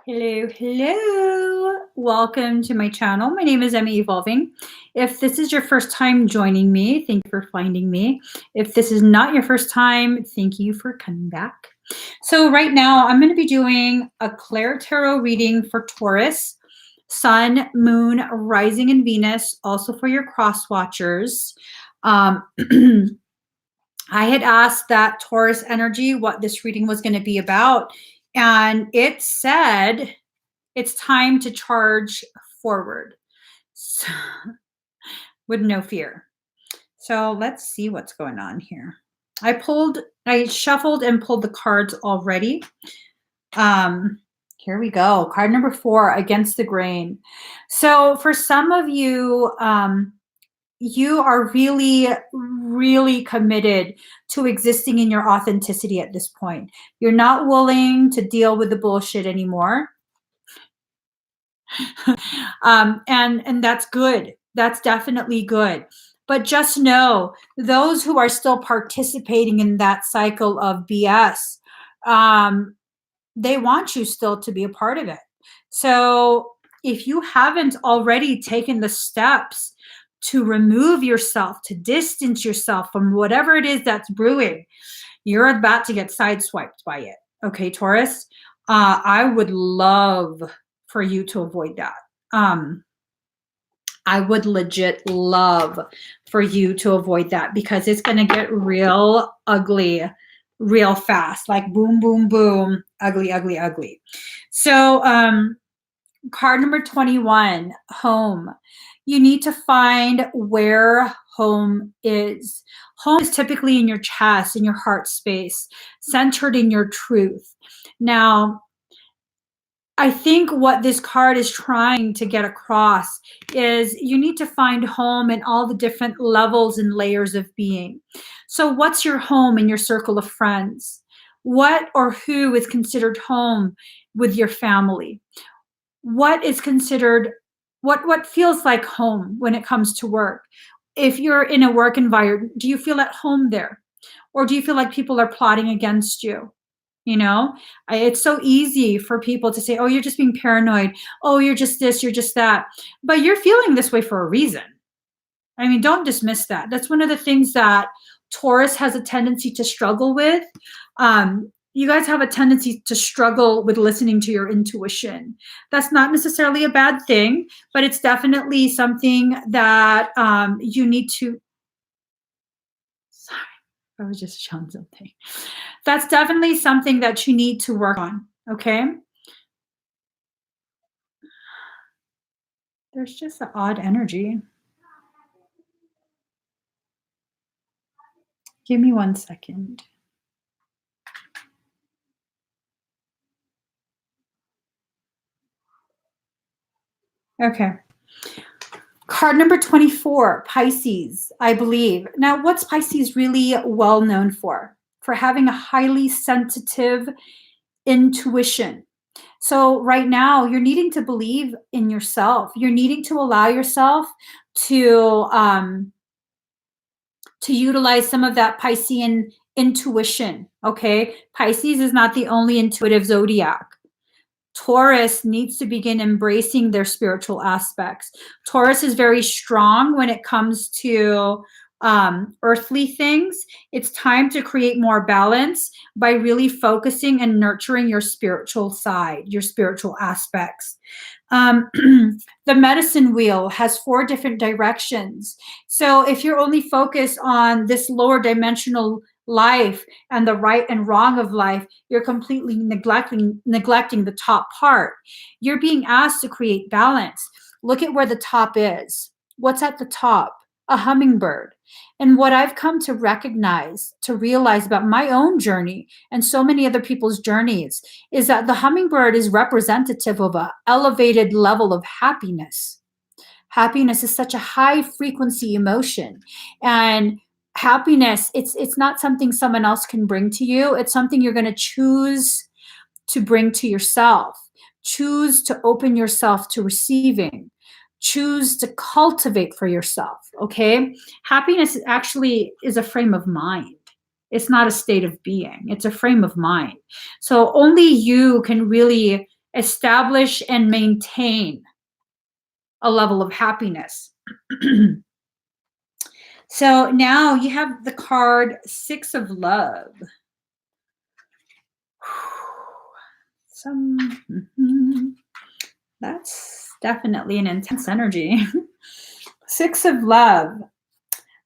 Hello, hello. Welcome to my channel. My name is Emma Evolving. If this is your first time joining me, thank you for finding me. If this is not your first time, thank you for coming back. So right now I'm going to be doing a ClairTarot reading for Taurus, Sun, Moon, Rising, and Venus, also for your cross watchers. I had asked that Taurus energy what this reading was going to be about, and it said it's time to charge forward, so, with no fear. So let's see what's going on here. I shuffled and pulled the cards already. Here we go. Card number 4, Against the Grain. So for some of you, you are really, really committed to existing in your authenticity at this point. You're not willing to deal with the bullshit anymore. And that's good. That's definitely good. But just know, those who are still participating in that cycle of BS, they want you still to be a part of it. So if you haven't already taken the steps to remove yourself, to distance yourself from whatever it is that's brewing, you're about to get sideswiped by it. Okay, Taurus? I would love for you to avoid that. I would legit love for you to avoid that, because it's going to get real ugly real fast, like boom, boom, boom, ugly, ugly, ugly. So card number 21, Home. You need to find where home is. Home is typically in your chest, in your heart space, centered in your truth. Now, I think what this card is trying to get across is you need to find home in all the different levels and layers of being. So what's your home in your circle of friends? What or who is considered home with your family? What is considered, what feels like home when it comes to work? If you're in a work environment, do you feel at home there? Or do you feel like people are plotting against you? You know, it's so easy for people to say, oh, you're just being paranoid. Oh, you're just this, you're just that. But you're feeling this way for a reason. I mean, don't dismiss that. That's one of the things that Taurus has a tendency to struggle with. You guys have a tendency to struggle with listening to your intuition. That's not necessarily a bad thing, but it's definitely something that you need to, sorry, I was just showing something. That's definitely something that you need to work on, okay? There's just an odd energy. Give me 1 second. Okay. Card number 24, Pisces, I believe. Now, what's Pisces really well known for? For having a highly sensitive intuition. So right now, you're needing to believe in yourself. You're needing to allow yourself to utilize some of that Piscean intuition, okay? Pisces is not the only intuitive zodiac. Taurus needs to begin embracing their spiritual aspects. Taurus is very strong when it comes to earthly things. It's time to create more balance by really focusing and nurturing your spiritual side, your spiritual aspects. The medicine wheel has 4 different directions. So if you're only focused on this lower dimensional life and the right and wrong of life, you're completely neglecting the top part. You're being asked to create balance. Look at where the top is. What's at the top? A hummingbird. And what I've come to recognize, to realize about my own journey and so many other people's journeys, is that the hummingbird is representative of an elevated level of happiness. Happiness is such a high frequency emotion, and happiness, it's not something someone else can bring to you. It's something you're going to choose to bring to yourself. Choose to open yourself to receiving. Choose to cultivate for yourself, okay? Happiness actually is a frame of mind. It's not a state of being. It's a frame of mind. So only you can really establish and maintain a level of happiness. So now you have the card Six of Love. That's definitely an intense energy. Six of Love.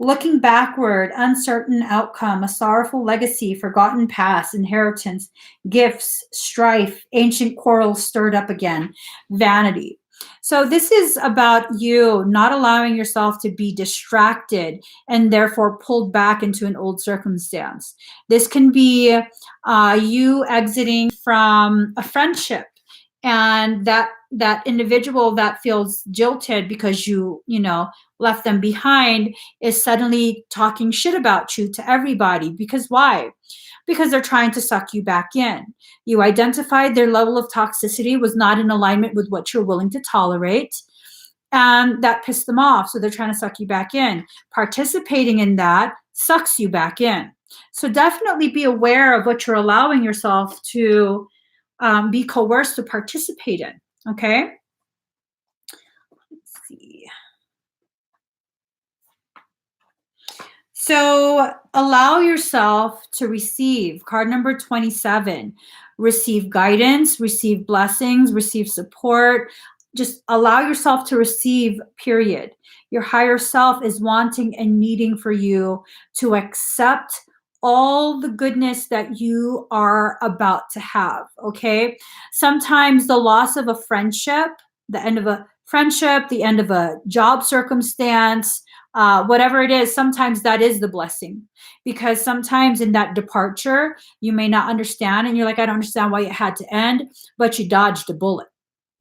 Looking backward, uncertain outcome, a sorrowful legacy, forgotten past, inheritance, gifts, strife, ancient quarrels stirred up again, vanity. So this is about you not allowing yourself to be distracted and therefore pulled back into an old circumstance. This can be you exiting from a friendship, and that individual that feels jilted because you left them behind is suddenly talking shit about you to everybody. Because why? Because they're trying to suck you back in. You identified their level of toxicity was not in alignment with what you're willing to tolerate, and that pissed them off. So they're trying to suck you back in. Participating in that sucks you back in. So definitely be aware of what you're allowing yourself to be coerced to participate in. Okay. Let's see. So allow yourself to receive. Card number 27. Receive guidance, receive blessings, receive support. Just allow yourself to receive, period. Your higher self is wanting and needing for you to accept all the goodness that you are about to have, okay? Sometimes the loss of a friendship, the end of a friendship, the end of a job circumstance, whatever it is, sometimes that is the blessing, because sometimes in that departure, you may not understand and you're like, I don't understand why it had to end, but you dodged a bullet.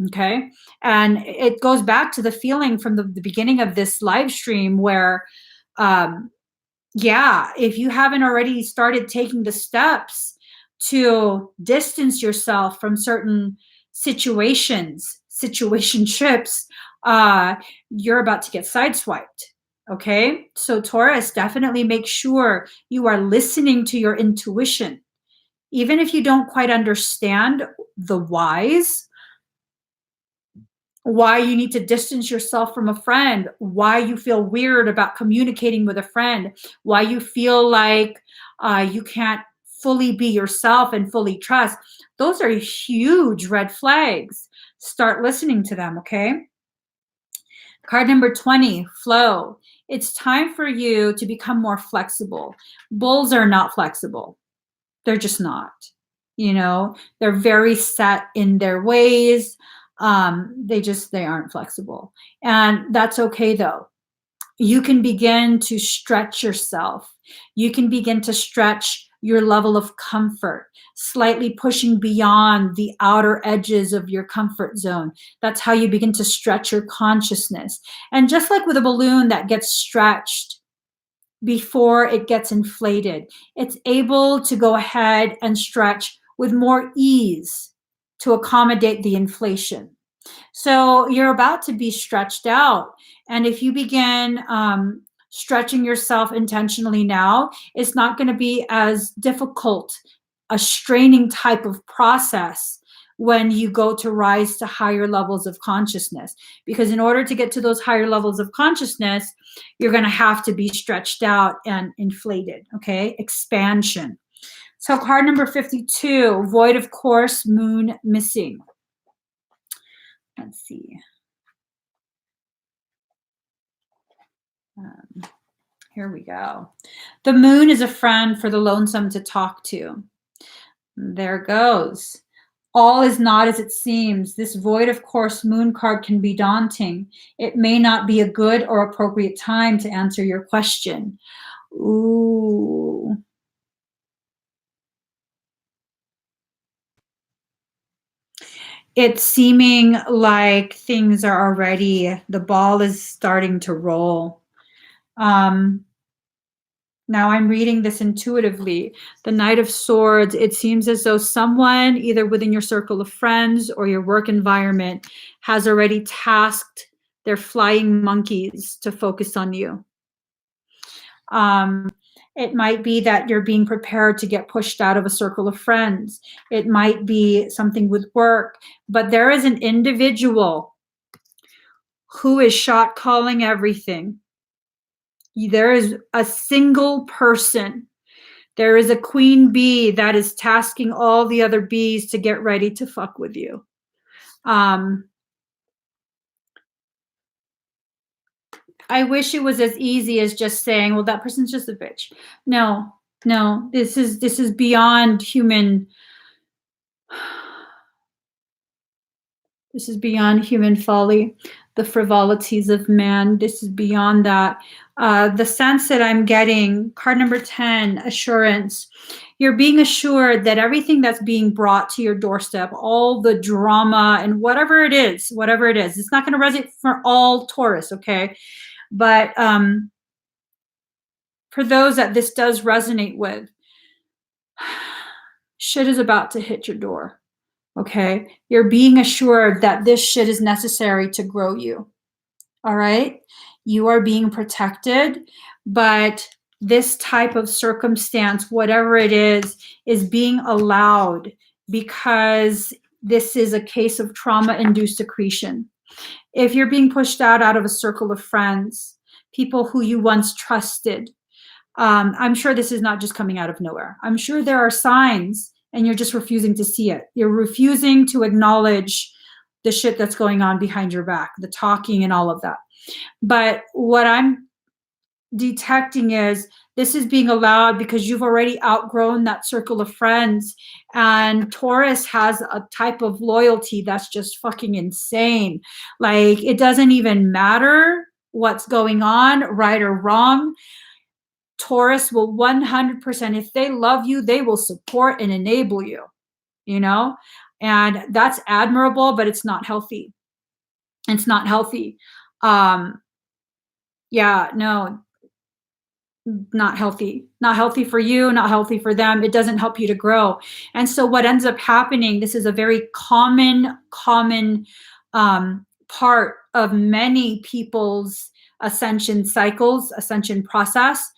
Okay. And it goes back to the feeling from the beginning of this live stream where, yeah, if you haven't already started taking the steps to distance yourself from certain situationships, you're about to get sideswiped. Okay. So Taurus, definitely make sure you are listening to your intuition. Even if you don't quite understand the whys, why you need to distance yourself from a friend, why you feel weird about communicating with a friend, why you feel like you can't fully be yourself and fully trust. Those are huge red flags. Start listening to them, okay? Card number 20, flow. It's time for you to become more flexible. Bulls are not flexible. They're just not. They're very set in their ways. They aren't flexible. And that's okay though. You can begin to stretch yourself. You can begin to stretch your level of comfort, slightly pushing beyond the outer edges of your comfort zone. That's how you begin to stretch your consciousness. And just like with a balloon that gets stretched before it gets inflated, it's able to go ahead and stretch with more ease to accommodate the inflation. So you're about to be stretched out. And if you begin stretching yourself intentionally now, it's not going to be as difficult, a straining type of process when you go to rise to higher levels of consciousness. Because in order to get to those higher levels of consciousness, you're going to have to be stretched out and inflated, okay? Expansion. So card number 52, void of course, moon missing. Let's see. Here we go. The moon is a friend for the lonesome to talk to. There goes. All is not as it seems. This void of course moon card can be daunting. It may not be a good or appropriate time to answer your question. Ooh. It's seeming like things are already, the ball is starting to roll. Now I'm reading this intuitively. The Knight of Swords, it seems as though someone, either within your circle of friends or your work environment, has already tasked their flying monkeys to focus on you. It might be that you're being prepared to get pushed out of a circle of friends. It might be something with work, but there is an individual who is shot calling everything. There is a single person. There is a queen bee that is tasking all the other bees to get ready to fuck with you. I wish it was as easy as just saying, well, that person's just a bitch. No, this is beyond human. This is beyond human folly, the frivolities of man. This is beyond that. The sense that I'm getting, card number 10, assurance. You're being assured that everything that's being brought to your doorstep, all the drama and whatever it is, it's not going to resonate for all Taurus, okay? But for those that this does resonate with, shit is about to hit your door. Okay, you're being assured that this shit is necessary to grow you. All right, you are being protected, but this type of circumstance, whatever it is being allowed because this is a case of trauma-induced secretion. If you're being pushed out of a circle of friends, people who you once trusted, I'm sure this is not just coming out of nowhere. I'm sure there are signs and you're just refusing to see it. You're refusing to acknowledge the shit that's going on behind your back, the talking and all of that. But what I'm detecting is this is being allowed because you've already outgrown that circle of friends. And Taurus has a type of loyalty that's just fucking insane. Like, it doesn't even matter what's going on, right or wrong. Taurus will 100%, if they love you, they will support and enable you, you know? And that's admirable, but it's not healthy. It's not healthy. Yeah, no, not healthy. Not healthy for you, not healthy for them. It doesn't help you to grow. And so what ends up happening, this is a very common part of many people's ascension cycles, ascension process,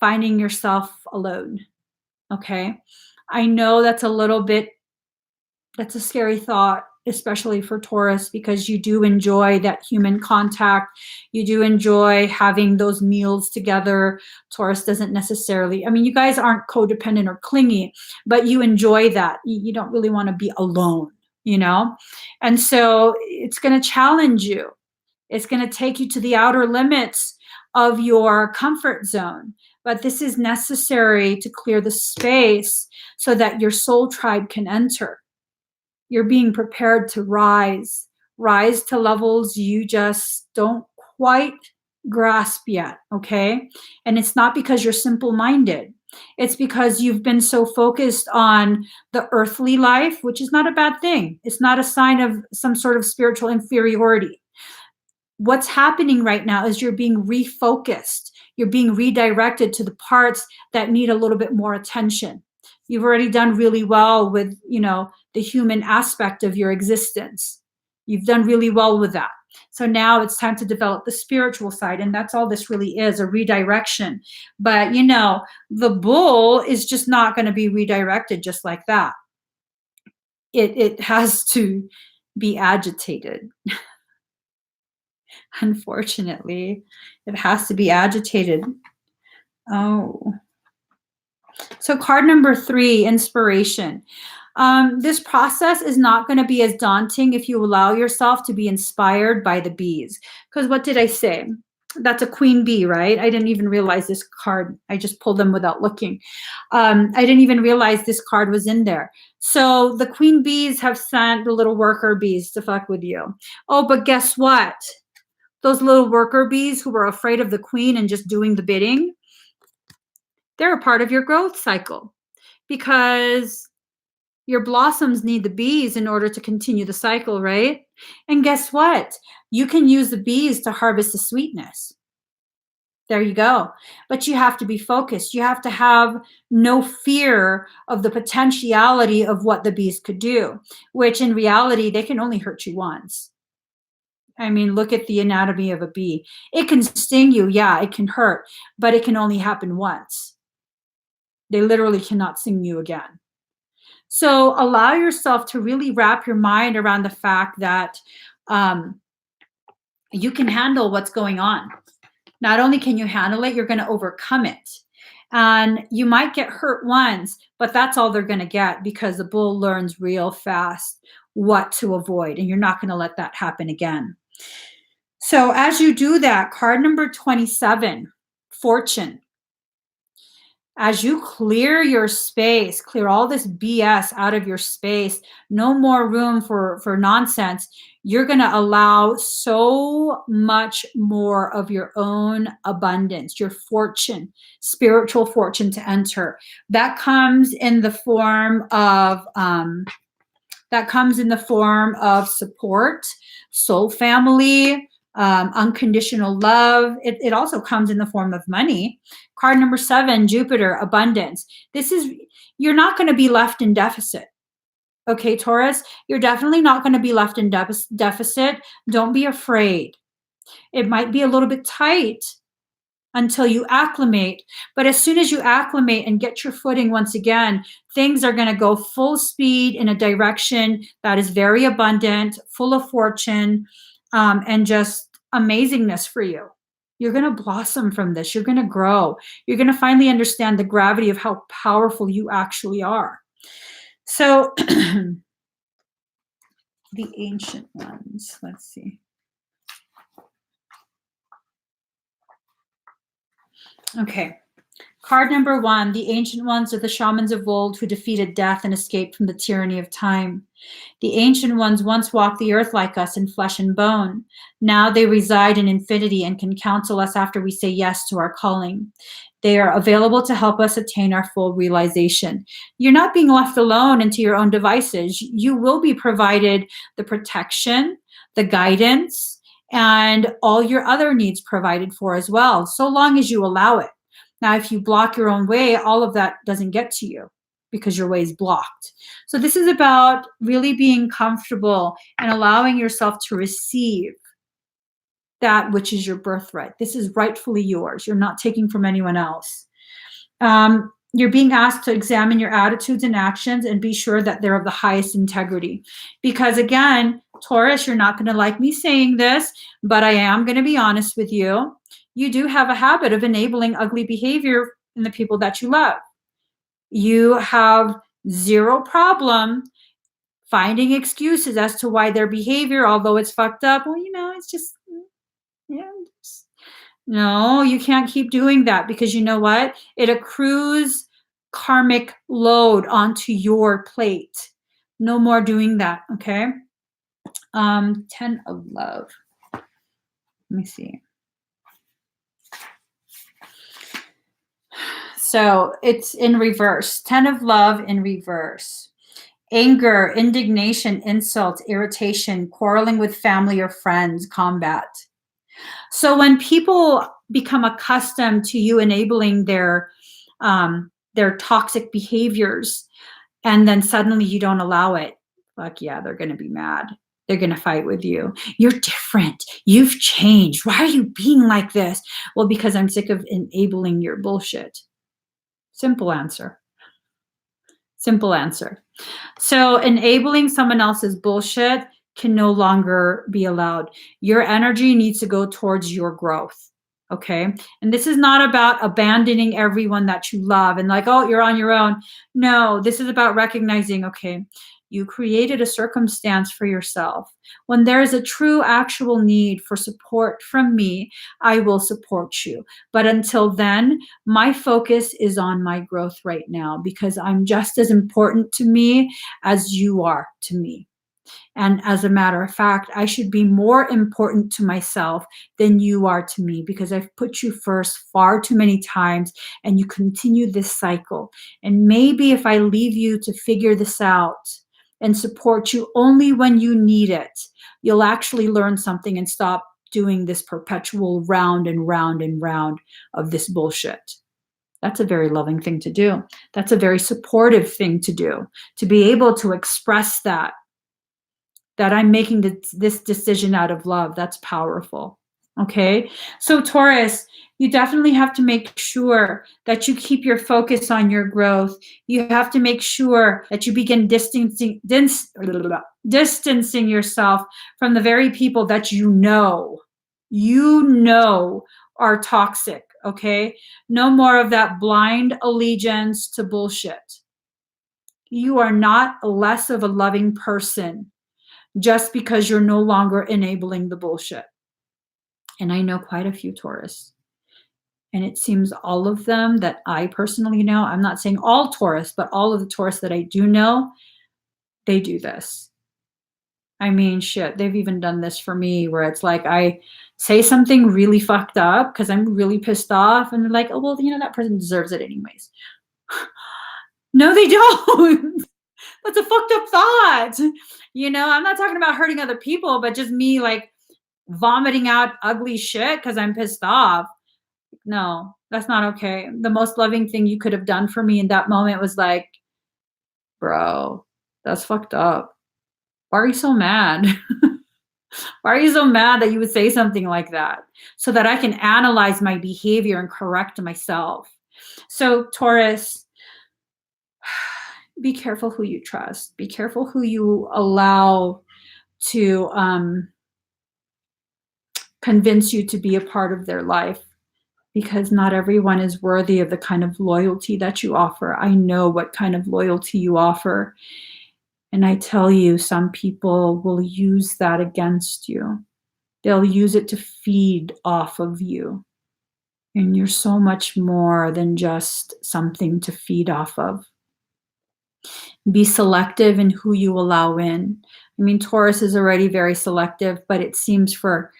finding yourself alone. Okay. I know that's a scary thought, especially for Taurus, because you do enjoy that human contact. You do enjoy having those meals together. Taurus doesn't necessarily, I mean, you guys aren't codependent or clingy, but you enjoy that. You don't really want to be alone, you know? And so it's going to challenge you. It's going to take you to the outer limits of your comfort zone. But this is necessary to clear the space so that your soul tribe can enter. You're being prepared to rise to levels you just don't quite grasp yet, okay? And it's not because you're simple-minded. It's because you've been so focused on the earthly life, which is not a bad thing. It's not a sign of some sort of spiritual inferiority. What's happening right now is you're being refocused. You're being redirected to the parts that need a little bit more attention. You've already done really well with, the human aspect of your existence. You've done really well with that. So now it's time to develop the spiritual side. And that's all this really is, a redirection. But, the bull is just not going to be redirected just like that. It has to be agitated. Unfortunately, it has to be agitated. Oh. So card number 3, inspiration. This process is not going to be as daunting if you allow yourself to be inspired by the bees. Because what did I say? That's a queen bee, right? I didn't even realize this card. I just pulled them without looking. I didn't even realize this card was in there. So the queen bees have sent the little worker bees to fuck with you. Oh, but guess what? Those little worker bees who were afraid of the queen and just doing the bidding, they're a part of your growth cycle because your blossoms need the bees in order to continue the cycle, right? And guess what? You can use the bees to harvest the sweetness. There you go. But you have to be focused. You have to have no fear of the potentiality of what the bees could do, which in reality, they can only hurt you once. I mean, look at the anatomy of a bee. It can sting you, yeah, it can hurt, but it can only happen once. They literally cannot sting you again. So allow yourself to really wrap your mind around the fact that you can handle what's going on. Not only can you handle it, you're going to overcome it. And you might get hurt once, but that's all they're going to get, because the bull learns real fast what to avoid, and you're not going to let that happen again. So as you do that, card number 27, Fortune. As you clear your space, clear all this BS out of your space, no more room for nonsense, you're going to allow so much more of your own abundance, your fortune, spiritual fortune to enter. That comes in the form of support, soul family, unconditional love. It also comes in the form of money. Card number 7, Jupiter, abundance. You're not going to be left in deficit. Okay, Taurus, you're definitely not going to be left in deficit. Don't be afraid. It might be a little bit tight until you acclimate, but as soon as you acclimate and get your footing once again, things are going to go full speed in a direction that is very abundant, full of fortune, and just amazingness for you. You're going to blossom from this. You're going to grow. You're going to finally understand the gravity of how powerful you actually are. So the ancient ones, let's see. Okay. Card number 1, the ancient ones are the shamans of old who defeated death and escaped from the tyranny of time. The ancient ones once walked the earth like us in flesh and bone. Now they reside in infinity and can counsel us after we say yes to our calling. They are available to help us attain our full realization. You're not being left alone into your own devices. You will be provided the protection, the guidance, and all your other needs provided for as well, so long as you allow it. Now, if you block your own way, all of that doesn't get to you because your way is blocked. So this is about really being comfortable and allowing yourself to receive that which is your birthright. This is rightfully yours. You're not taking from anyone else. You're being asked to examine your attitudes and actions and be sure that they're of the highest integrity. Because again, Taurus, you're not going to like me saying this, but I am going to be honest with you. You do have a habit of enabling ugly behavior in the people that you love. You have zero problem finding excuses as to why their behavior, although it's fucked up, well, it's just, yeah. No, you can't keep doing that, because you know what? It accrues karmic load onto your plate. No more doing that, okay? 10 of love. Let me see. So it's in reverse. 10 of love in reverse. Anger, indignation, insult, irritation, quarreling with family or friends, combat. So when people become accustomed to you enabling their toxic behaviors, and then suddenly you don't allow it, fuck yeah, they're going to be mad. They're going to fight with you. You're different. You've changed. Why are you being like this? Well, because I'm sick of enabling your bullshit. Simple answer. Simple answer. So enabling someone else's bullshit can no longer be allowed. Your energy needs to go towards your growth. Okay. And this is not about abandoning everyone that you love and like, oh, you're on your own. No, this is about recognizing, okay, you created a circumstance for yourself. When there is a true actual need for support from me, I will support you. But until then, my focus is on my growth right now, because I'm just as important to me as you are to me. And as a matter of fact, I should be more important to myself than you are to me, because I've put you first far too many times, and you continue this cycle. And maybe if I leave you to figure this out and support you only when you need it, you'll actually learn something and stop doing this perpetual round and round and round of this bullshit. That's a very loving thing to do. That's a very supportive thing to do, to be able to express that that I'm making this decision out of love. That's powerful. Okay. So Taurus, you definitely have to make sure that you keep your focus on your growth. You have to make sure that you begin distancing yourself from the very people that you know are toxic. Okay. No more of that blind allegiance to bullshit. You are not less of a loving person just because you're no longer enabling the bullshit. And I know quite a few Taurus. And it seems all of them that I personally know, I'm not saying all Taurus, but all of the Taurus that I do know, they do this. I mean, shit, they've even done this for me where it's like I say something really fucked up because I'm really pissed off. And they're like, oh, well, that person deserves it anyways. No, they don't. That's a fucked up thought. I'm not talking about hurting other people, but just me like vomiting out ugly shit because I'm pissed off. No, that's not okay. The most loving thing you could have done for me in that moment was like, bro, that's fucked up. Why are you so mad? Why are you so mad that you would say something like that? So that I can analyze my behavior and correct myself. So Taurus, be careful who you trust. Be careful who you allow to convince you to be a part of their life, because not everyone is worthy of the kind of loyalty that you offer. I know what kind of loyalty you offer. And I tell you, some people will use that against you. They'll use it to feed off of you. And you're so much more than just something to feed off of. Be selective in who you allow in. I mean, Taurus is already very selective, but it seems for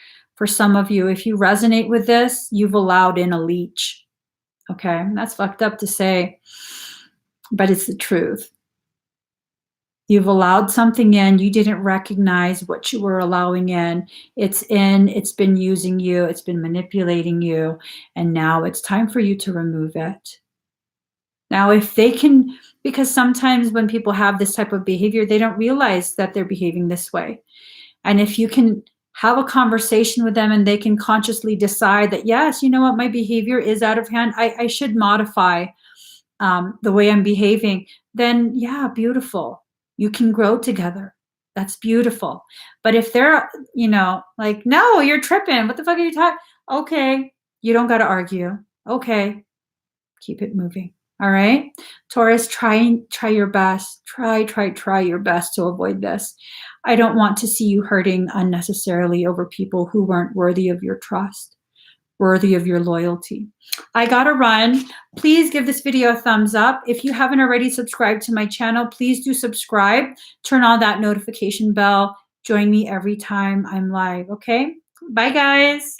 some of you, if you resonate with this, you've allowed in a leech. Okay, that's fucked up to say, but it's the truth. You've allowed something in, you didn't recognize what you were allowing in. It's been using you, it's been manipulating you, and now it's time for you to remove it. Now, if they can, because sometimes when people have this type of behavior, they don't realize that they're behaving this way. And if you can have a conversation with them and they can consciously decide that, yes, you know what, my behavior is out of hand, I should modify the way I'm behaving, then yeah, beautiful. You can grow together. That's beautiful. But if they're, like, no, you're tripping. What the fuck are you talking? Okay, you don't got to argue. Okay, keep it moving. All right, Taurus, try your best. Try your best to avoid this. I don't want to see you hurting unnecessarily over people who weren't worthy of your trust, worthy of your loyalty. I gotta run. Please give this video a thumbs up. If you haven't already subscribed to my channel, please do subscribe. Turn on that notification bell. Join me every time I'm live, okay? Bye, guys.